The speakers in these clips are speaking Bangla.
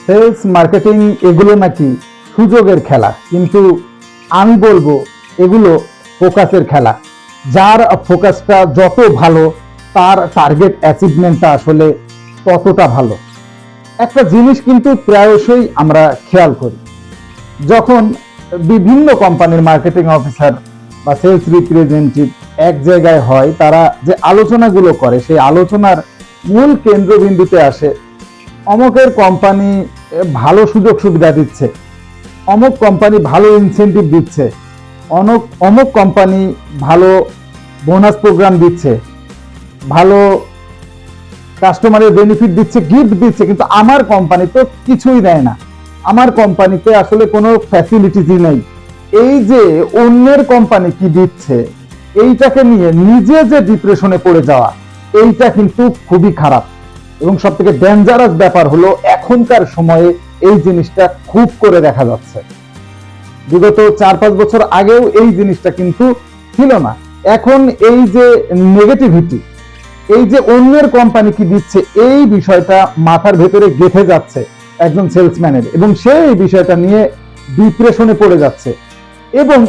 সেলস মার্কেটিং এগুলো নাকি সুযোগের খেলা, কিন্তু আমি বলবো এগুলো ফোকাসের খেলা। যার ফোকাসটা যত ভালো তার টার্গেট অ্যাচিভমেন্টটা আসলে ততটা ভালো। একটা জিনিস কিন্তু প্রায়শই আমরা খেয়াল করি, যখন বিভিন্ন কোম্পানির মার্কেটিং অফিসার বা সেলস রিপ্রেজেন্টেটিভ এক জায়গায় হয়, তারা যে আলোচনাগুলো করে সেই আলোচনার মূল কেন্দ্রবিন্দুতে আসে অমুকের কোম্পানি ভালো সুযোগ সুবিধা দিচ্ছে, অমুক কোম্পানি ভালো ইনসেন্টিভ দিচ্ছে, অমুক কোম্পানি ভালো বোনাস প্রোগ্রাম দিচ্ছে, ভালো কাস্টমারের বেনিফিট দিচ্ছে, গিফট দিচ্ছে, কিন্তু আমার কোম্পানি তো কিছুই দেয় না, আমার কোম্পানিতে আসলে কোনো ফ্যাসিলিটিসই নেই। এই যে অন্যের কোম্পানি কি দিচ্ছে এইটাকে নিয়ে নিজে যে ডিপ্রেশনে পড়ে যাওয়া, এইটা কিন্তু খুবই খারাপ। এবং সব থেকে ডেঞ্জারাস ব্যাপার হলো এখনকার সময়ে এই জিনিসটা খুব করে দেখা যাচ্ছে। বিগত 4-5 বছর আগেও এই জিনিসটা কিন্তু ছিল না। এখন এই যে নেগেটিভিটি, এই যে অন্যের কোম্পানি কি দিচ্ছে, এই বিষয়টা মাথার ভেতরে গেঁথে যাচ্ছে একজন সেলসম্যানের, এবং সে এই বিষয়টা নিয়ে ডিপ্রেশনে পড়ে যাচ্ছে। এবং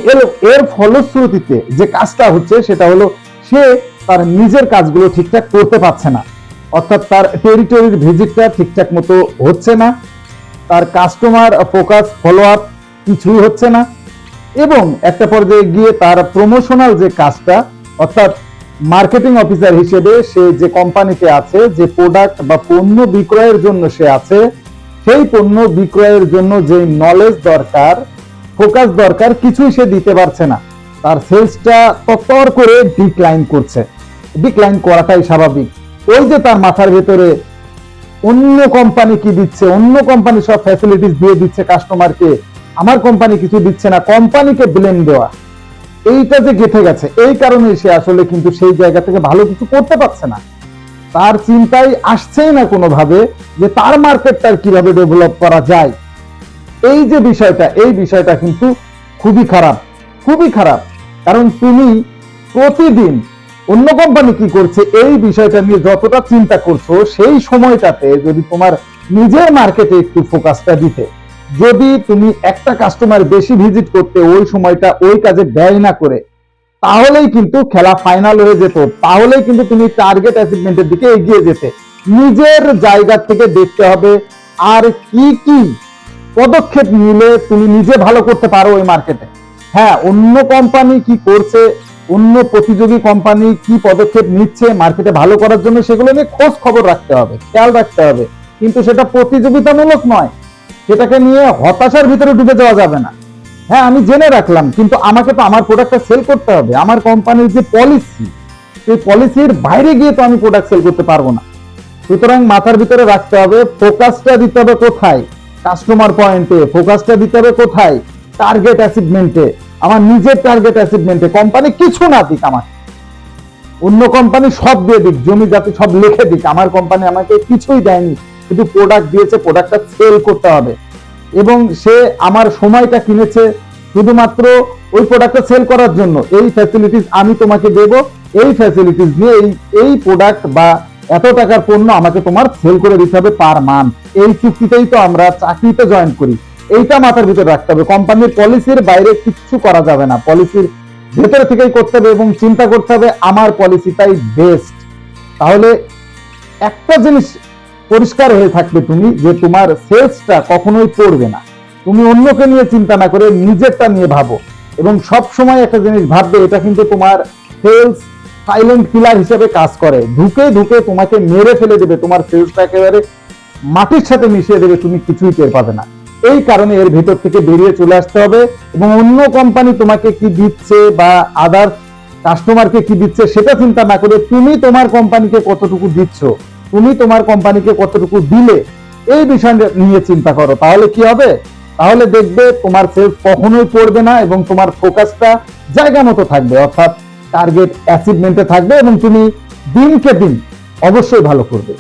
এর ফলশ্রুতিতে যে কাজটা হচ্ছে সেটা হলো সে তার নিজের কাজগুলো ঠিকঠাক করতে পারছে না, অর্থাৎ তার টেরিটরির ভিজিটটা ঠিকঠাক মতো হচ্ছে না, তার কাস্টমার ফোকাস ফলো আপ কিছুই হচ্ছে না, এবং একটা পর্যায়ে গিয়ে তার প্রমোশনাল যে কাজটা, অর্থাৎ মার্কেটিং অফিসার হিসেবে সে যে কোম্পানিতে আছে, যে প্রোডাক্ট বা পণ্য বিক্রয়ের জন্য সে আছে, সেই পণ্য বিক্রয়ের জন্য যে নলেজ দরকার, ফোকাস দরকার, কিছুই সে দিতে পারছে না। তার সেলসটা তত্তর করে ডিক্লাইন করছে। ডিক্লাইন করাটাই স্বাভাবিক। ওই যে তার মাথার ভেতরে অন্য কোম্পানি কি দিচ্ছে, অন্য কোম্পানি সব ফ্যাসিলিটিস দিয়ে দিচ্ছে কাস্টমারকে, আমার কোম্পানি কিছু দিচ্ছে না, কোম্পানিকে ব্লেম দেওয়া, এইটা যে গেঁথে গেছে, এই কারণে সে আসলে কিন্তু সেই জায়গা থেকে ভালো কিছু করতে পারছে না। তার চিন্তায় আসছেই না কোনোভাবে যে তার মার্কেটটা কিভাবে ডেভেলপ করা যায়। এই যে বিষয়টা, এই বিষয়টা কিন্তু খুবই খারাপ, খুবই খারাপ। কারণ তুমি প্রতিদিন অন্য কোম্পানি কি করছে এই বিষয়টা নিয়ে যতটা চিন্তা করছো, সেই সময়টাতে যদি তোমার নিজের মার্কেটে একটু ফোকাসটা দিতে, যদি তুমি একটা কাস্টমার বেশি ভিজিট করতে ওই সময়টা ওই কাজে ব্যয় না করে, তাহলেই কিন্তু খেলা ফাইনাল হয়ে যেত, তাহলেই কিন্তু তুমি টার্গেট অ্যাচিভমেন্টের দিকে এগিয়ে যেতে। নিজের জায়গা থেকে দেখতে হবে আর কি কি পদক্ষেপ নিলে তুমি নিজে ভালো করতে পারো ওই মার্কেটে। হ্যাঁ, অন্য কোম্পানি কি করছে, অন্য প্রতিযোগী কোম্পানি কি পদক্ষেপ নিচ্ছে মার্কেটে ভালো করার জন্য, সেগুলো নিয়ে খোঁজ খবর রাখতে হবে, খেয়াল রাখতে হবে, কিন্তু সেটা প্রতিযোগিতামূলক নয়। সেটাকে নিয়ে হতাশার ভিতরে ডুবে যাওয়া যাবে না। হ্যাঁ, আমি জেনে রাখলাম, কিন্তু আমাকে তো আমার প্রোডাক্টটা সেল করতে হবে। আমার কোম্পানির যে পলিসি, সেই পলিসির বাইরে গিয়ে তো আমি প্রোডাক্ট সেল করতে পারবো না। সুতরাং মাথার ভিতরে রাখতে হবে ফোকাসটা দিতে হবে কোথায়, কাস্টমার পয়েন্টে। ফোকাসটা দিতে হবে কোথায়, টার্গেট অ্যাচিভমেন্টে, আমার নিজের টার্গেট অ্যাচিভমেন্টে। কোম্পানি কিছু না দিক আমাকে, অন্য কোম্পানি সব দিয়ে দিক, জমি জাতি সব লিখে দিক, আমার কোম্পানি আমাকে কিছুই দেয়নি, শুধু প্রোডাক্ট দিয়েছে, প্রোডাক্টটা সেল করতে হবে। এবং সে আমার সময়টা কিনেছে শুধুমাত্র ওই প্রোডাক্টটা সেল করার জন্য। এই ফ্যাসিলিটিস আমি তোমাকে দেব, এই ফ্যাসিলিটিস নিয়ে এই প্রোডাক্ট বা এত টাকার পণ্য আমাকে তোমার সেল করে দিতে হবে পার মান্থ। এই চুক্তিতেই তো আমরা চাকরিতে জয়েন করি। এইটা মাথার ভিতরে রাখতে হবে। কোম্পানির পলিসির বাইরে কিছু করা যাবে না, পলিসির ভেতরে থেকেই করতে হবে এবং চিন্তা করতে হবে আমার পলিসিটাই বেস্ট। তাহলে একটা জিনিস পরিষ্কার হয়ে থাকবে তুমি, যে তোমার সেলসটা কখনোই পড়বে না। তুমি অন্যকে নিয়ে চিন্তা না করে নিজেরটা নিয়ে ভাবো, এবং সব সময় একটা জিনিস ভাববে, এটা কিন্তু তোমার সেলস সাইলেন্ট কিলার হিসেবে কাজ করে। ঢুকে ঢুকে তোমাকে মেরে ফেলে দেবে, তোমার সেলসটা একেবারে মাটির সাথে মিশিয়ে দেবে, তুমি কিছুই টের পাবে না। এই কারণে এর ভিতর থেকে বেরিয়ে চলে আসতে হবে, এবং অন্য কোম্পানি তোমাকে কি দিচ্ছে বা আদার কাস্টমারকে কি দিচ্ছে সেটা চিন্তা না করে তুমি তোমার কোম্পানিকে কতটুকু দিচ্ছ, তুমি তোমার কোম্পানিকে কতটুকু দিলে, এই বিষয় নিয়ে চিন্তা করো। তাহলে কি হবে, তাহলে দেখবে তোমার সেলস কখনোই পড়বে না এবং তোমার ফোকাসটা জায়গা মতো থাকবে, অর্থাৎ টার্গেট অ্যাচিভমেন্টে থাকবে, এবং তুমি দিনকে দিন অবশ্যই ভালো করবে।